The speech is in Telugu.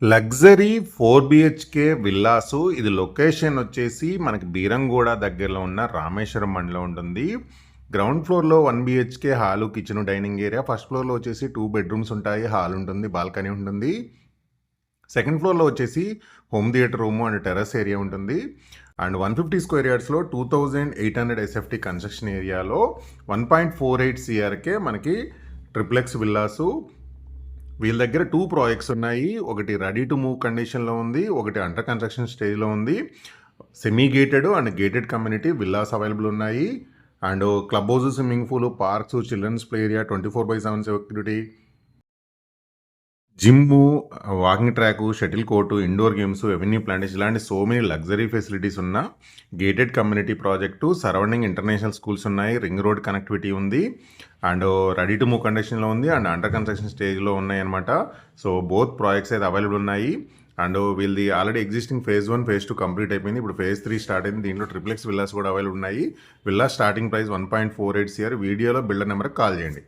Luxury 4 BHK villas. ఇది లొకేషన్ వచ్చేసి మనకి బీరంగూడ దగ్గరలో ఉన్న రామేశ్వరం మండలం ఉంటుంది. గ్రౌండ్ ఫ్లోర్‌లో 1 BHK hall, kitchen, dining area. First ఫ్లోర్‌లో వచ్చేసి 2 బెడ్‌రూమ్స్ ఉంటాయి. హాల్ ఉంటుంది, బాల్కనీ ఉంటుంది. సెకండ్ ఫ్లోర్‌లో వచ్చేసి home theatre room and terrace area ఉంటుంది. అండ్ 150 స్క్వేర్ యార్డ్స్‌లో 2800 ఎస్ఎఫ్టీ కన్స్ట్రక్షన్ ఏరియాలో 1.48 సీఆర్‌కే మనకి ట్రిప్లెక్స్ విల్లాసు. వీళ్ళ దగ్గర 2 ప్రాజెక్ట్స్ ఉన్నాయి. ఒకటి రెడీ టు మూవ్ కండిషన్‌లో ఉంది. ఒకటి అండర్ కన్‌స్ట్రక్షన్ స్టేజ్‌లో ఉంది. Semi gated and gated community villas available ఉన్నాయి. And club house, swimming pool, parks, children's play area, 24/7 security, gym, walking track, shuttle court, indoor games, avenue plantation ఇలాంటి సో మెనీ లగ్జరీ ఫెసిలిటీస్ ఉన్న gated community project. Surrounding international schools ఉన్నాయి. రింగ్ రోడ్ కనెక్టివిటీ ఉంది. అండ్ రెడీ టు మూవ్ కండిషన్లో ఉంది అండ్ అండర్ కన్స్ట్రక్షన్ స్టేజ్లో ఉన్నాయి అనమాట. సో బోత్ ప్రాజెక్ట్స్ అయితే అవైలబుల్ ఉన్నాయి. అండ్ వీళ్ళది already existing phase 1, phase 2 complete అయిపోయింది. ఇప్పుడు ఫేజ్ 3 స్టార్ట్ అయింది. దీంట్లో ట్రిప్లెక్స్ విల్లాస్ కూడా అవైలబుల్ ఉన్నాయి. Villa starting price 1.48 CR. వీడియోలో బిల్డర్ నెంబర్కి కాల్ చేయండి.